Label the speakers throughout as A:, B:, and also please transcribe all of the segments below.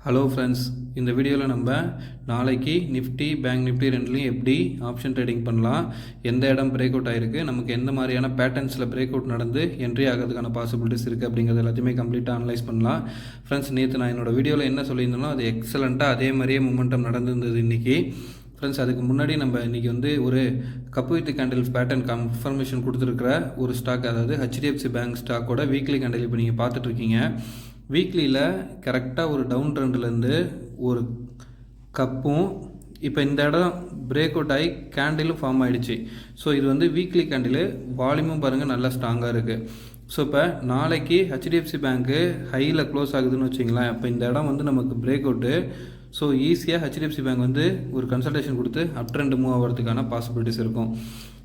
A: Hello friends, இந்த வீடியோவில் நம்ம நாளைக்கு நிஃப்டி பேங்க் நிஃப்டி ரெண்டுலையும் எப்படி ஆப்ஷன் ட்ரேடிங் பண்ணலாம், எந்த இடம் பிரேக் அவுட் ஆகிருக்கு, நமக்கு எந்த மாதிரியான பேட்டர்ன்ஸில் பிரேக் அவுட் நடந்து என்ட்ரி ஆகிறதுக்கான பாசிபிலிட்டிஸ் இருக்குது அப்படிங்கிறது எல்லாத்தையுமே கம்ப்ளீட்டாக அனலைஸ் பண்ணலாம். ஃப்ரெண்ட்ஸ், நேற்று நான் என்னோடய வீடியோவில் என்ன சொல்லியிருந்தோம் அது எக்ஸலண்ட்டாக அதே மாதிரியே மூமெண்டம் நடந்திருந்தது இன்றைக்கி. ஃப்ரெண்ட்ஸ், அதுக்கு முன்னாடி நம்ம இன்றைக்கி ஒரு cup with candle pattern confirmation கொடுத்துருக்கிற ஒரு ஸ்டாக், அதாவது HDFC பேங்க் ஸ்டாக்கோட வீக்லி கேண்டில் இப்போ நீங்கள் பார்த்துட்ருக்கீங்க. வீக்லியில் கரெக்டாக ஒரு டவுன் ட்ரெண்ட்லேருந்து ஒரு கப்பும் இப்போ இந்த இடம் பிரேக் அவுட் ஆகி கேண்டிலும் ஃபார்ம் ஆகிடுச்சு. ஸோ இது வீக்லி கேண்டிலு, வால்யூமும் பாருங்கள் நல்லா ஸ்ட்ராங்காக இருக்குது. ஸோ இப்போ நாளைக்கு HDFC பேங்க்கு ஹையில் க்ளோஸ் ஆகுதுன்னு வச்சிங்களேன். இப்போ இந்த இடம் நமக்கு பிரேக் அவுட்டு. ஸோ ஈஸியாக HDFC பேங்க் ஒரு கன்சல்டேஷன் கொடுத்து அப் ட்ரெண்ட் மூவ் ஆகிறதுக்கான பாசிபிலிட்டிஸ் இருக்கும்.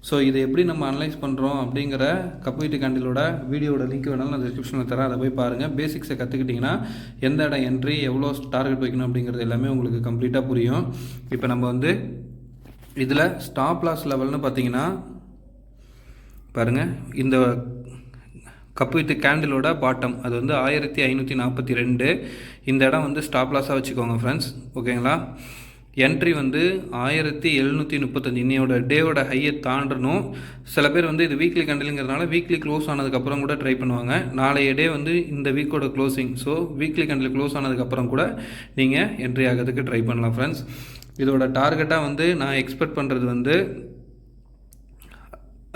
A: ஸோ இதை எப்படி நம்ம அனலைஸ் பண்ணுறோம் அப்படிங்கிற கப்வீட்டு கேண்டிலோட வீடியோட லிங்க் வேணாலும் நான் டிஸ்கிரிப்ஷனில் தரேன், அதை போய் பாருங்கள். பேசிக்ஸை கற்றுக்கிட்டிங்கன்னா எந்த இடம் என்ட்ரி, எவ்வளோ டார்கெட் வைக்கணும் அப்படிங்கிறது எல்லாமே உங்களுக்கு கம்ப்ளீட்டாக புரியும். இப்போ நம்ம இதில் ஸ்டாப் லாஸ் லெவல்னு பார்த்தீங்கன்னா பாருங்கள், இந்த கப் வித் கேண்டிலோட பாட்டம் அது 1542. இந்த இடம் ஸ்டாப் லாஸாக வச்சுக்கோங்க ஃப்ரெண்ட்ஸ், ஓகேங்களா. என்ட்ரி 1735. இன்னையோட டேவோட ஹையை தாண்டணும். சில பேர் இது வீக்லி கேண்டிலுங்கிறதுனால வீக்லி க்ளோஸ் ஆனதுக்கப்புறம் கூட ட்ரை பண்ணுவாங்க. நாளைய டே இந்த வீக்கோட closing. So weekly candle close ஆனதுக்கப்புறம் கூட நீங்கள் என்ட்ரி ஆகிறதுக்கு ட்ரை பண்ணலாம் ஃப்ரெண்ட்ஸ். இதோட டார்கெட்டாக நான் எக்ஸ்பெக்ட் பண்ணுறது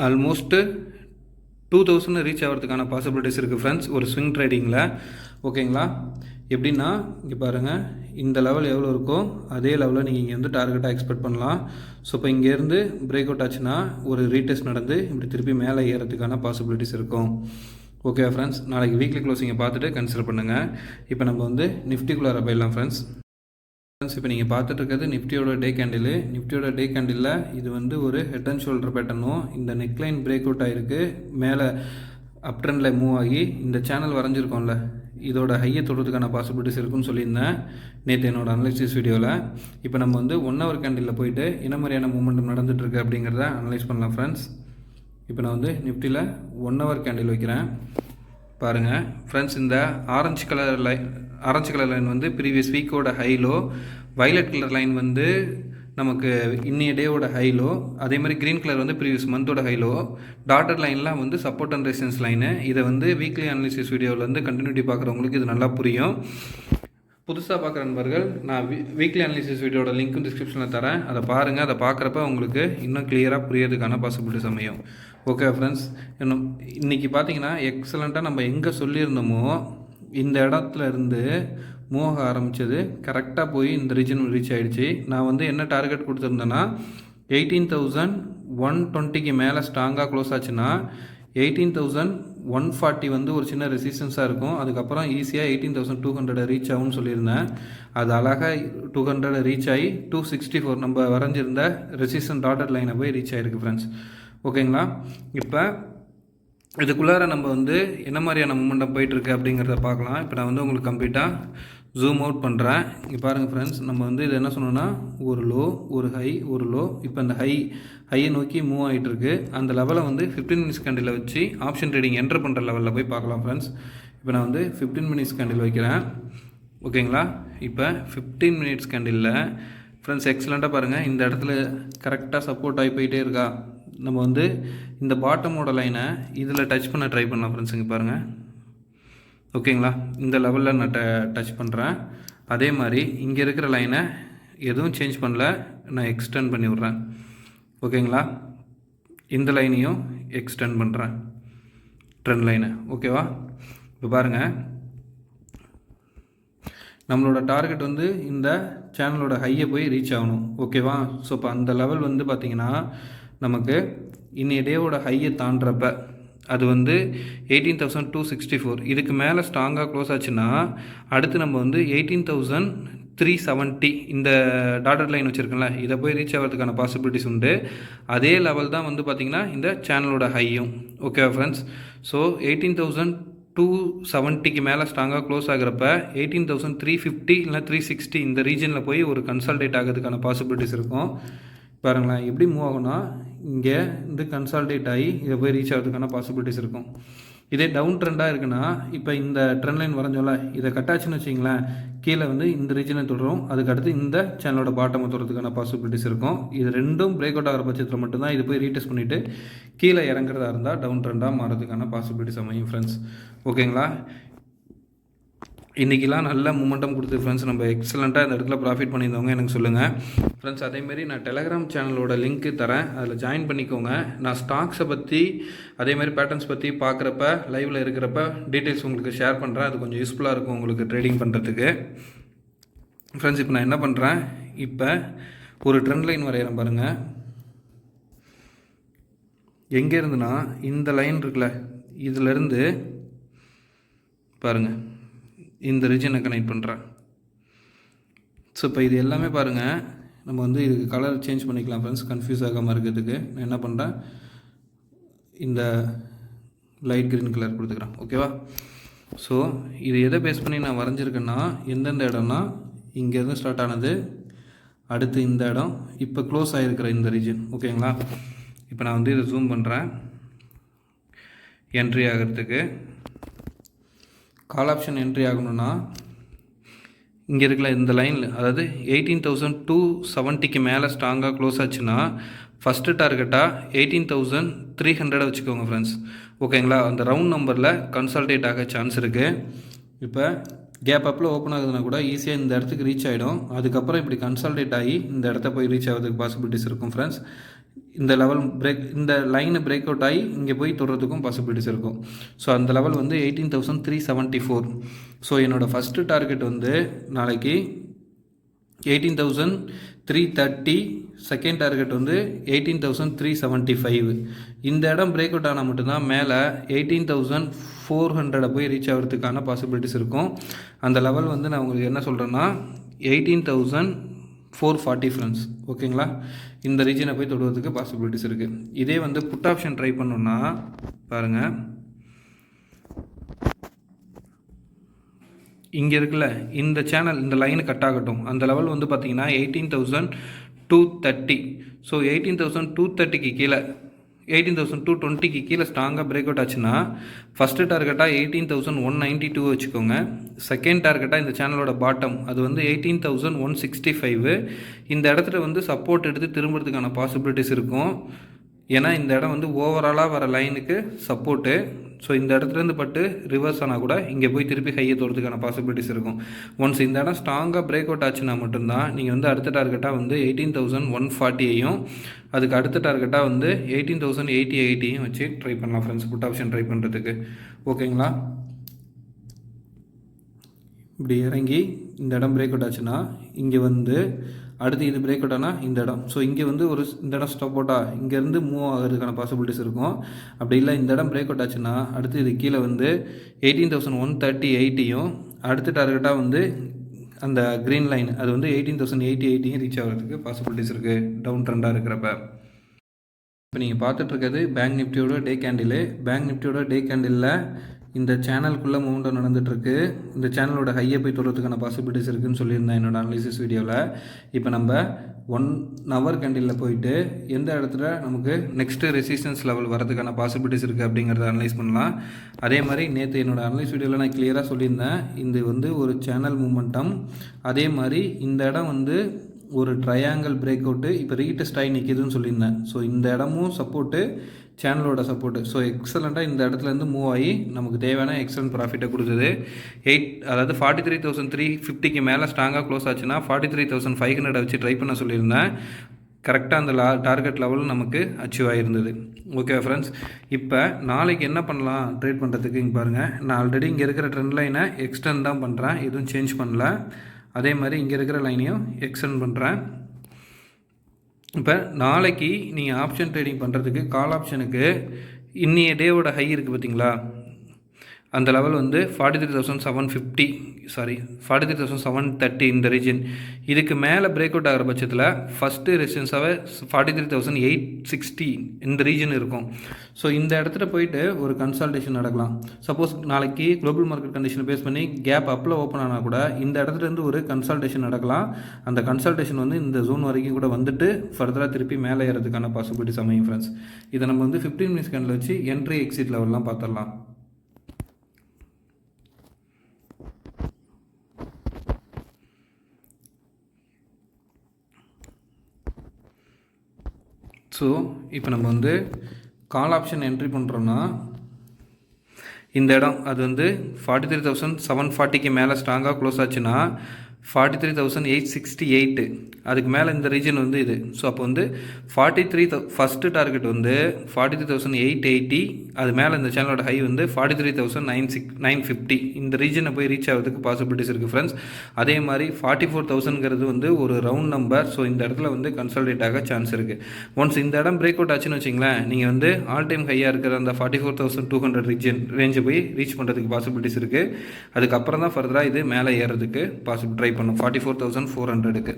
A: ஆல்மோஸ்ட்டு 2000 ரீச் ஆகிறதுக்கான பாசிபிலிட்டிஸ் இருக்குது ஃப்ரெண்ட்ஸ், ஒரு ஸ்விங் ட்ரேடிங்கில், ஓகேங்களா. எப்படின்னா இங்கே பாருங்கள், இந்த லெவல் எவ்வளோ இருக்கோ அதே லெவலில் நீங்கள் இங்கே டார்கெட்டாக எக்ஸ்பெக்ட் பண்ணலாம். ஸோ இப்போ இங்கேருந்து பிரேக் அவுட் ஆச்சுன்னா ஒரு ரீடெஸ்ட் நடந்து இப்படி திருப்பி மேலே ஏறதுக்கான பாசிபிலிட்டிஸ் இருக்கும். ஓகே ஃப்ரெண்ட்ஸ், நாளைக்கு வீக்லி க்ளோசிங்கை பார்த்துட்டு கன்சிடர் பண்ணுங்கள். இப்போ நம்ம நிஃப்டிக்குள்ளார போயிடலாம் ஃப்ரெண்ட்ஸ். இப்போ நீங்கள் பார்த்துட்டு இருக்கிறது நிஃப்டியோட டே கேண்டில். நிஃப்டியோட டே கேண்டிலில் இது ஒரு ஹெட் அண்ட் ஷோல்டர் பேட்டர்னும், இந்த நெக்லைன் பிரேக் அவுட் ஆகிருக்கு, மேலே அப் ட்ரெண்டில் மூவ் ஆகி இந்த சேனல் வரைஞ்சிருக்கோம்ல, இதோட ஹையை தொடுறதுக்கான பாசிபிலிட்டிஸ் இருக்குன்னு சொல்லியிருந்தேன் நேற்று என்னோட அனலைசிஸ் வீடியோவில். இப்போ நம்ம 1 ஹவர் கேண்டிலில் போயிட்டு என்ன மாதிரியான மூமெண்டம் நடந்துகிட்ருக்கு அப்படிங்கிறத அனலைஸ் பண்ணலாம் ஃப்ரெண்ட்ஸ். இப்போ நான் நிஃப்டியில் 1 ஹவர் கேண்டில் வைக்கிறேன். பாருங்கள் ஃப்ரெண்ட்ஸ், இந்த ஆரஞ்சு கலர் லைன் ப்ரீவியஸ் வீக்கோட ஹைலோ, வயலட் கலர் லைன் நமக்கு இன்னைய டேவோட ஹைலோ, அதே மாதிரி க்ரீன் கலர் ப்ரீவியஸ் மந்தோட ஹைலோ, டாட்டர் லைன்லாம் சப்போர்ட் அண்ட் ரெசிஸ்டன்ஸ் லைனு. இதை வீக்லி அனாலிசிஸ் வீடியோவில் கண்டினியூட்டி பார்க்குறவங்களுக்கு இது நல்லா புரியும். புதுசாக பார்க்குற நண்பர்கள், நான் வீக்லி அனாலிசிஸ் வீடியோட லிங்க்கும் டிஸ்கிரிப்ஷனில் தரேன், அதை பாருங்கள். அதை பார்க்குறப்ப உங்களுக்கு இன்னும் கிளியராக புரியறதுக்கான பாசிபிலிட்டிஸ் அமையும். ஓகே ஃப்ரெண்ட்ஸ், இன்றைக்கி பார்த்தீங்கன்னா எக்ஸலண்ட்டாக நம்ம எங்கே சொல்லியிருந்தோமோ இந்த இடத்துல இருந்து மூவ் ஆரம்பித்தது கரெக்டாக போய் இந்த ரீஜன் ரீச் ஆகிடுச்சு. நான் என்ன டார்கெட் கொடுத்துருந்தேன்னா 18,120க்கு மேலே ஸ்ட்ராங்காக க்ளோஸ் ஆச்சுன்னா 18,140 ஒரு சின்ன ரெசிஸ்டன்ஸாக இருக்கும். அதுக்கப்புறம் ஈஸியாக 18,200 ரீச் ஆகும்னு சொல்லியிருந்தேன். அது அழகாக 200 ரீச் ஆகி 264 நம்ம வரைஞ்சிருந்த ரெசிஸ்டன்ட் டாட்டர் லைனை போய் ரீச் ஆகிருக்கு ஃப்ரெண்ட்ஸ், ஓகேங்களா. இப்போ இதுக்குள்ளார நம்ம என்ன மாதிரியான மூமெண்டம் போயிட்டுருக்கு அப்படிங்கிறத பார்க்கலாம். இப்போ நான் உங்களுக்கு கம்ப்ளீட்டாக ஜூம் அவுட் பண்ணுறேன். இங்கே பாருங்கள் ஃப்ரெண்ட்ஸ், நம்ம இது என்ன சொன்னோன்னா ஒரு லோ, ஒரு ஹை, ஒரு லோ. இப்போ அந்த ஹையை நோக்கி மூவ் ஆகிட்டுருக்கு. அந்த லெவலை 15 மினிட்ஸ் கேண்டில் வச்சு ஆப்ஷன் ட்ரேடிங் என்டர் பண்ணுற லெவலில் போய் பார்க்கலாம் ஃப்ரெண்ட்ஸ். இப்போ நான் 15 மினிட்ஸ் கேண்டில் வைக்கிறேன், ஓகேங்களா. இப்போ 15 மினிட்ஸ் கேண்டிலில் ஃப்ரெண்ட்ஸ் எக்ஸலண்ட்டாக பாருங்கள், இந்த இடத்துல கரெக்டாக சப்போர்ட் ஆகி போயிட்டே இருக்கா. நம்ம இந்த பாட்டமோட லைனை இதில் டச் பண்ண ட்ரை பண்ணலாம் ஃப்ரெண்ட்ஸ். இங்கே பாருங்கள், ஓகேங்களா. இந்த லெவலில் நான் டச் பண்ணுறேன். அதே மாதிரி இங்கே இருக்கிற லைனை எதுவும் சேஞ்ச் பண்ணல, நான் எக்ஸ்டெண்ட் பண்ணி விட்றேன், ஓகேங்களா. இந்த லைனையும் எக்ஸ்டெண்ட் பண்ணுறேன், ட்ரெண்ட் லைனை, ஓகேவா. இப்போ பாருங்கள், நம்மளோட டார்கெட் இந்த சேனலோட ஹையை போய் ரீச் ஆகணும், ஓகேவா. ஸோ இப்போ அந்த லெவல் பார்த்திங்கன்னா நமக்கு இன்னைய டேவோட ஹையை தாண்டுறப்ப அது 18,264. இதுக்கு மேலே ஸ்ட்ராங்காக க்ளோஸ் ஆச்சுன்னா அடுத்து நம்ம 18,370 இந்த டாட்டர் லைன் வச்சுருக்கோம்ல, இதை போய் ரீச் ஆகிறதுக்கான பாசிபிலிட்டிஸ் உண்டு. அதே லெவல் தான் பார்த்திங்கன்னா இந்த சேனலோட ஹையும், ஓகேவா ஃப்ரெண்ட்ஸ். ஸோ 18,270க்கு மேலே ஸ்ட்ராங்காக க்ளோஸ் ஆகிறப்ப 18,350 இல்லை 360 இந்த ரீஜனில் போய் ஒரு கன்சல்டேட் ஆகிறதுக்கான பாசிபிலிட்டிஸ் இருக்கும். பாருங்களேன் எப்படி மூவ் ஆகும்னா இங்கே கன்சால்டேட் ஆகி இதை போய் ரீச் ஆகிறதுக்கான பாசிபிலிட்டிஸ் இருக்கும். இதே டவுன் ட்ரெண்டாக இருக்குன்னா இப்போ இந்த ட்ரெண்ட் லைன் வரைஞ்சோம்ல, இதை கட்டாச்சுன்னு வச்சிங்களேன், கீழே வந்து இந்த ரீஜனை தொடரும், அதுக்கடுத்து இந்த சேனலோட பாட்டமை தொடறதுக்கான பாசிபிலிட்டிஸ் இருக்கும். இது ரெண்டும் பிரேக் அவுட் ஆகிற பட்சத்தில் மட்டும்தான் இது போய் ரீடெஸ்ட் பண்ணிவிட்டு கீழே இறங்குறதா இருந்தால் டவுன் ட்ரெண்டாக மாறதுக்கான பாசிபிலிட்டிஸ் அமையும் ஃப்ரெண்ட்ஸ். ஓகேங்களா? இன்றைக்கெலாம் நல்ல மூமெண்டம் கொடுத்து ஃப்ரெண்ட்ஸ், நம்ம எக்ஸலண்ட்டாக இந்த இடத்துல ப்ராஃபிட் பண்ணியிருந்தவங்க எனக்கு சொல்லுங்கள் ஃப்ரெண்ட்ஸ். அதேமாரி நான் டெலகிராம் சேனலோட லிங்க்கு தரேன், அதில் ஜாயின் பண்ணிக்கோங்க. நான் ஸ்டாக்ஸை பற்றி அதேமாதிரி பேட்டர்ன்ஸ் பற்றி பார்க்குறப்ப லைவில் இருக்கிறப்ப டீட்டெயில்ஸ் உங்களுக்கு ஷேர் பண்ணுறேன். அது கொஞ்சம் யூஸ்ஃபுல்லாக இருக்கும் உங்களுக்கு ட்ரேடிங் பண்ணுறதுக்கு ஃப்ரெண்ட்ஸ். இப்போ நான் என்ன பண்ணுறேன், இப்போ ஒரு ட்ரெண்ட் லைன் வரைகிறேன் பாருங்கள். எங்கே இருந்துன்னா இந்த லைன் இருக்குல்ல, இதிலேருந்து பாருங்கள் இந்த ரீஜனை கனெக்ட் பண்ணுறேன். ஸோ இப்போ இது எல்லாமே பாருங்கள், நம்ம வந்து இதுக்கு கலர் சேஞ்ச் பண்ணிக்கலாம் ஃப்ரெண்ட்ஸ், கன்ஃபியூஸ் ஆகாமல் இருக்கிறதுக்கு. நான் என்ன பண்ணுறேன், இந்த லைட் க்ரீன் கலர் கொடுத்துக்கிறேன். ஓகேவா? ஸோ இது எதை பேஸ் பண்ணி நான் வரைஞ்சிருக்கேன்னா, எந்தெந்த இடம்னா இங்கேருந்து ஸ்டார்ட் ஆனது, அடுத்து இந்த இடம், இப்போ க்ளோஸ் ஆகிருக்கிற இந்த ரீஜன். ஓகேங்களா? இப்போ நான் வந்து இதை ஜூம் பண்ணுறேன் என்ட்ரி ஆகிறதுக்கு. கால் ஆப்ஷன் என்ட்ரி ஆகணும்னா இங்கே இருக்கல இந்த லைனில், அதாவது 18,270க்கு மேலே ஸ்ட்ராங்காக க்ளோஸ் ஆச்சுன்னா ஃபஸ்ட்டு டார்கெட்டாக 18,300 வச்சுக்கோங்க ஃப்ரெண்ட்ஸ். ஓகேங்களா? அந்த ரவுண்ட் நம்பரில் கன்சால்டேட் ஆக சான்ஸ் இருக்குது. இப்போ கேப் அப்பில் ஓப்பன் ஆகுதுன்னா கூட ஈஸியாக இந்த இடத்துக்கு ரீச் ஆகிடும். அதுக்கப்புறம் இப்படி கன்சால்டேட் ஆகி இந்த இடத்த போய் ரீச் ஆகிறதுக்கு பாசிபிலிட்டிஸ் இருக்கும் ஃப்ரெண்ட்ஸ். இந்த லெவல் பிரேக், இந்த லைனை பிரேக் அவுட் ஆகி இங்கே போய் தொடுறதுக்கும் பாசிபிலிட்டிஸ் இருக்கும். ஸோ அந்த லெவல் வந்து 18,374. ஸோ என்னோடய ஃபஸ்ட்டு டார்கெட் வந்து நாளைக்கு 18,330, செகண்ட் டார்கெட் வந்து 18,375. இந்த இடம் பிரேக் அவுட் ஆனால் மட்டும்தான் மேலே 18,400 போய் ரீச் ஆகிறதுக்கான பாசிபிலிட்டிஸ் இருக்கும். அந்த லெவல் வந்து நான் உங்களுக்கு என்ன சொல்கிறேன்னா 18,440 ஃப்ரெண்ட்ஸ். ஓகேங்களா? இந்த ரீஜனை போய் தொடுவதற்கு பாசிபிலிட்டிஸ் இருக்குது. இதே வந்து புட் ஆப்ஷன் ட்ரை பண்ணோன்னா பாருங்கள், இங்கே இருக்குல்ல இந்த சேனல், இந்த லைனு கட் ஆகட்டும். அந்த லெவல் வந்து பார்த்திங்கன்னா 18,230. ஸோ 18,230க்கு கீழே, 18,220க்கு கீழே ஸ்ட்ராங்காக பிரேக் அவுட் ஆச்சுன்னா ஃபஸ்ட்டு டார்கெட்டாக 18,192 வச்சுக்கோங்க. செகண்ட் டார்கெட்டாக இந்த சேனலோட பாட்டம் அது வந்து 18,165. இந்த இடத்துல வந்து சப்போர்ட் எடுத்து திரும்புறதுக்கான பாசிபிலிட்டிஸ் இருக்கும். ஏன்னா இந்த இடம் வந்து ஓவராலாக வர லைனுக்கு சப்போர்ட்டு. ஸோ இந்த இடத்துலேருந்து பட்டு ரிவர்ஸ் ஆனால் கூட இங்கே போய் திருப்பி ஹையை தோறதுக்கான பாசிபிலிட்டிஸ் இருக்கும். ஒன்ஸ் இந்த இடம் ஸ்ட்ராங்காக பிரேக் அவுட் ஆச்சுன்னா மட்டும்தான் நீங்கள் வந்து அடுத்த டார்கெட்டாக வந்து 18,140ஐயும் அதுக்கு அடுத்த டார்கெட்டாக வந்து 18,088ஐயும் வச்சு ட்ரை பண்ணலாம் ஃப்ரெண்ட்ஸ், புட் ஆப்ஷன் ட்ரை பண்ணுறதுக்கு. ஓகேங்களா? இப்படி இறங்கி இந்த இடம் பிரேக் அவுட் ஆச்சுன்னா இங்கே வந்து அடுத்து இது பிரேக் அவுட் ஆனால் இந்த இடம், ஸோ இங்கே வந்து ஒரு இந்த இடம் ஸ்டாப் அவுட்டாக இங்கேருந்து மூவ் ஆகிறதுக்கான பாசிபிலிட்டிஸ் இருக்கும். அப்படி இல்லை இந்த இடம் பிரேக் அவுட் ஆச்சுன்னா அடுத்து இது கீழே வந்து 18,138ஐயும் அடுத்த டார்கெட்டாக வந்து அந்த க்ரீன் லைன் அது வந்து 18,088ஐயும் ரீச் ஆகிறதுக்கு பாசிபிலிட்டிஸ் இருக்குது டவுன் ட்ரெண்டாக இருக்கிறப்ப. இப்போ நீங்கள் பார்த்துட்ருக்கிறது பேங்க் நிஃப்டியோட டே கேண்டிலு. பேங்க் நிஃப்டியோட டே கேண்டிலில் இந்த சேனலுக்குள்ளே மூவ்மெண்ட் நடந்துகிட்ருக்கு. இந்த சேனலோட ஹையை போய் தொடுறதுக்கான பாசிபிலிட்டிஸ் இருக்குதுன்னு சொல்லியிருந்தேன் என்னோடய அனாலிசிஸ் வீடியோவில். இப்போ நம்ம 1 hour கேண்டிலில் போயிட்டு எந்த இடத்துல நமக்கு நெக்ஸ்ட்டு ரெசிஸ்டன்ஸ் லெவல் வரதுக்கான பாசிபிலிட்டிஸ் இருக்குது அப்படிங்கிறத அனலைஸ் பண்ணலாம். அதே மாதிரி நேற்று என்னோடய அனலைஸ் வீடியோவில் நான் கிளியராக சொல்லியிருந்தேன், இது வந்து ஒரு சேனல் மூமெண்டம். அதே மாதிரி இந்த இடம் வந்து ஒரு ட்ரையாங்கிள் பிரேக் அவுட்டு இப்போ ரீடெஸ்ட் ஆகி நிற்கிதுன்னு சொல்லியிருந்தேன். ஸோ இந்த இடமும் சப்போர்ட்டு, சேனலோட சப்போர்ட்டு. ஸோ எக்ஸலண்ட்டாக இந்த இடத்துலேருந்து மூவ் ஆகி நமக்கு தேவையான எக்ஸலண்ட் ப்ராஃபிட்டை கொடுத்தது. அதாவது 43,350க்கு மேலே ஸ்ட்ராங்காக க்ளோஸ் ஆச்சுன்னா 43,500 வச்சு ட்ரை பண்ண சொல்லியிருந்தேன். கரெக்டாக அந்த டார்கெட் லெவல் நமக்கு அச்சீவ் ஆகிருந்தது. ஓகே ஃப்ரெண்ட்ஸ், இப்போ நாளைக்கு என்ன பண்ணலாம் ட்ரேட் பண்ணுறதுக்கு இங்கே பாருங்கள். நான் ஆல்ரெடி இங்கே இருக்கிற ட்ரெண்ட் லைனை எக்ஸ்டெண்ட் தான் பண்ணுறேன், எதுவும் சேஞ்ச் பண்ணல. அதே மாதிரி இங்கே இருக்கிற லைனையும் எக்ஸ்டெண்ட் பண்ணுறேன். இப்போ நாளைக்கு நீங்கள் ஆப்ஷன் ட்ரேடிங் பண்ணுறதுக்கு கால் ஆப்ஷனுக்கு இன்னைய டேவோட ஹை இருக்குது பார்த்தீங்களா, அந்த லெவல் வந்து 43,730 இந்த ரீஜன். இதுக்கு மேலே பிரேக் அவுட் ஆகிற பட்சத்தில் ஃபஸ்ட்டு ரெசிஸ்டன்ஸாகவே 43,860 இந்த ரீஜன் இருக்கும். ஸோ இந்த இடத்துல போயிட்டு ஒரு கன்சல்டேஷன் நடக்கலாம். சப்போஸ் நாளைக்கு குளோபல் மார்க்கெட் கண்டிஷனை பேஸ் பண்ணி கேப் அப்பில் ஓப்பன் ஆனால் கூட இந்த இடத்துலேருந்து ஒரு கன்சல்டேஷன் நடக்கலாம். அந்த கன்சல்டேஷன் வந்து இந்த ஜோன் வரைக்கும் கூட வந்துட்டு ஃபர்தராக திருப்பி மேலே ஏறதுக்கான பாசிபிலிட்டிஸ் அமையும் ஃப்ரெண்ட்ஸ். இதை நம்ம வந்து 15 minutes கேண்டில் வச்சு என்ட்ரி எக்ஸிட் லெவல்லாம் பார்த்துடலாம். ஸோ இப்போ நம்ம வந்து கால் ஆப்ஷன் என்ட்ரி பண்ணுறோன்னா இந்த இடம் அது வந்து 43,740க்கு மேலே ஸ்ட்ராங்காக க்ளோஸ் ஆச்சுன்னா 43,868 அதுக்கு மேலே இந்த ரீஜன் வந்து இது. ஸோ அப்போ வந்து 43 ஃபஸ்ட்டு டார்கெட் வந்து 43,880, அது மேலே இந்த சேனலோட ஹை வந்து 43,950. இந்த ரீஜனை போய் ரீச் ஆகிறதுக்கு பாசிபிலிட்டிஸ் இருக்குது ஃப்ரெண்ட்ஸ். அதே மாதிரி 44,000ங்கிறது வந்து ஒரு ரவுண்ட் நம்பர். ஸோ இந்த இடத்துல வந்து கன்சாலிடேட் ஆக சான்ஸ் இருக்குது. ஒன்ஸ் இந்த இடம் பிரேக் அவுட் ஆச்சுன்னு வச்சிங்களேன், நீங்கள் வந்து ஆல் டைம் ஹையாக இருக்கிற அந்த 44,200 ரேஞ்சை போய் ரீச் பண்ணுறதுக்கு பாசிபிலிட்டிஸ் இருக்குது. அதுக்கப்புறம் தான் ஃபர்தராக இது மேலே ஏறதுக்கு ட்ரை பண்ணும் 44,400க்கு.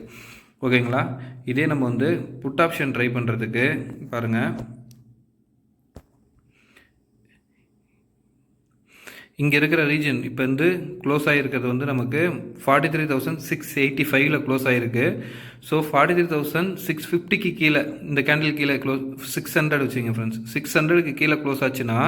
A: ஓகேங்களா? இதே நம்ம வந்து புட் ஆப்ஷன் ட்ரை பண்ணுறதுக்கு பாருங்கள், இங்கே இருக்கிற ரீஜன் இப்போ வந்து க்ளோஸ் ஆகிருக்கிறது வந்து நமக்கு 43,685ல் க்ளோஸ் ஆகிருக்கு. ஸோ 43,650க்கு கீழே இந்த கேண்டில் கீழே 600 வச்சுங்க ஃப்ரெண்ட்ஸ். 600க்கு கீழே க்ளோஸ் ஆச்சுன்னா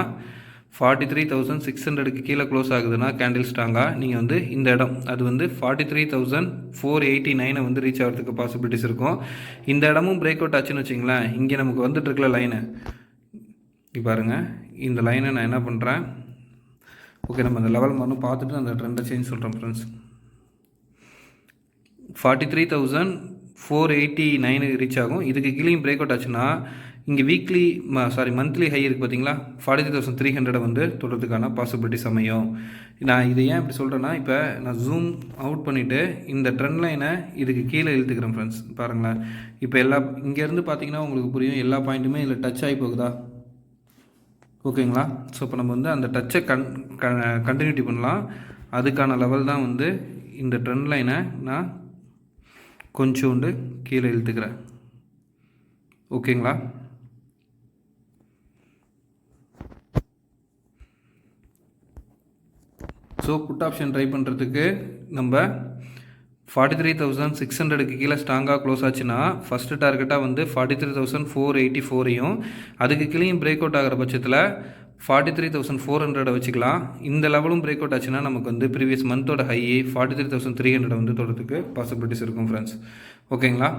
A: 43,600க்கு கீழே க்ளோஸ் ஆகுதுன்னா கேண்டில் ஸ்ட்ராங்காக நீங்கள் வந்து இந்த இடம் அது வந்து 43,489 வந்து ரீச் ஆகிறதுக்கு பாசிபிலிட்டிஸ் இருக்கும். இந்த இடமும் பிரேக் அவுட் ஆச்சுன்னு வச்சிங்களேன், இங்கே நமக்கு வந்துட்டு இருக்கல லைனு இப்போ பாருங்கள். இந்த லைனை நான் என்ன பண்ணுறேன், ஓகே நம்ம அந்த லெவல் மட்டும் பார்த்துட்டு அந்த ட்ரெண்டை சேஞ்ச் சொல்கிறேன் ஃப்ரெண்ட்ஸ். 43,489 ரீச் ஆகும். இதுக்கு கீழேயும் பிரேக் அவுட் ஆச்சுன்னா இங்கே மந்த்லி ஹை இருக்குது பார்த்தீங்களா, 43,300 வந்து தொடுறதுக்கான பாசிபிலிட்டிஸ் அமையும். நான் இதை ஏன் இப்படி சொல்கிறேன்னா, இப்போ நான் ஜூம் அவுட் பண்ணிவிட்டு இந்த ட்ரெண்ட் லைனை இதுக்கு கீழே இழுத்துக்கிறேன் ஃப்ரெண்ட்ஸ். பாருங்களேன், இப்போ இங்கேருந்து பார்த்தீங்கன்னா உங்களுக்கு புரியும், எல்லா பாயிண்ட்டுமே இதில் டச் ஆகி போகுதா, ஓகேங்களா? ஸோ இப்போ நம்ம வந்து அந்த டச்சை கண்டினியூட்டி பண்ணலாம். அதுக்கான லெவல் தான் வந்து இந்த ட்ரெண்ட் லைனை நான் கொஞ்சோண்டு கீழே இழுத்துக்கிறேன். ஓகேங்களா? ஸோ புட் ஆப்ஷன் ட்ரை பண்ணுறதுக்கு நம்ம 43,600க்கு கீழே ஸ்ட்ராங்காக க்ளோஸ் ஆச்சுன்னா ஃபஸ்ட்டு டார்கெட்டாக வந்து 43,484ஐயும் அதுக்கு கீழேயும் பிரேக் அவுட் ஆகிற பட்சத்தில் 43,400 வச்சுக்கலாம். இந்த லெவலும் பிரேக் அவுட் ஆச்சுன்னா நமக்கு வந்து ப்ரீவியஸ் மந்தோட ஹை 43,300 வந்து தொடுறதுக்கு பாசிபிலிட்டிஸ் இருக்கும் ஃப்ரெண்ட்ஸ். ஓகேங்களா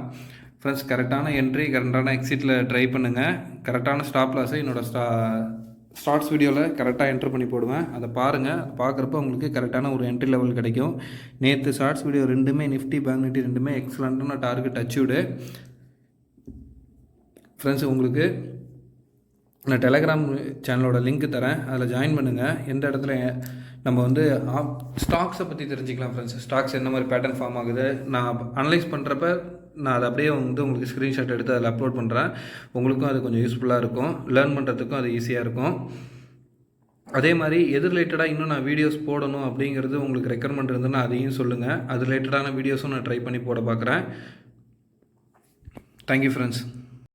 A: ஃப்ரெண்ட்ஸ்? கரெக்டான என்ட்ரி கரெக்டான எக்ஸிட்டில் ட்ரை பண்ணுங்கள். கரெக்டான ஸ்டாப் லாஸை என்னோடய ஷார்ட்ஸ் வீடியோவில் கரெக்டாக என்ட்ரு பண்ணி போடுவேன். அதை பாருங்கள். பார்க்குறப்ப உங்களுக்கு கரெக்டான ஒரு என்ட்ரி லெவல் கிடைக்கும். நேற்று ஷார்ட்ஸ் வீடியோ ரெண்டுமே நிஃப்டி பேங்க் நிஃப்டி ரெண்டுமே எக்ஸலண்ட்டான டார்கெட் அச்சீவ்டு ஃப்ரெண்ட்ஸ். உங்களுக்கு நான் டெலகிராம் சேனலோட லிங்க் தரேன், அதில் ஜாயின் பண்ணுங்கள். எந்த இடத்துல நம்ம வந்து ஸ்டாக்ஸை பற்றி தெரிஞ்சுக்கலாம் ஃப்ரெண்ட்ஸ். ஸ்டாக்ஸ் என்ன மாதிரி பேட்டர்ன் ஃபார்ம் ஆகுது நான் அனலைஸ் பண்ணுறப்ப நான் அதை அப்படியே வந்து உங்களுக்கு ஸ்க்ரீன்ஷாட் எடுத்து அதில் அப்லோட் பண்ணுறேன். உங்களுக்கும் அது கொஞ்சம் யூஸ்ஃபுல்லாக இருக்கும், லேர்ன் பண்ணுறதுக்கும் அது ஈஸியாக இருக்கும். அதே மாதிரி எது ரிலேட்டடாக இன்னும் நான் வீடியோஸ் போடணும் அப்படிங்கிறது உங்களுக்கு ரெக்கமெண்ட் இருந்ததுன்னா அதையும் சொல்லுங்கள். அது ரிலேட்டடான வீடியோஸும் நான் ட்ரை பண்ணி போட பார்க்குறேன். Thank you friends.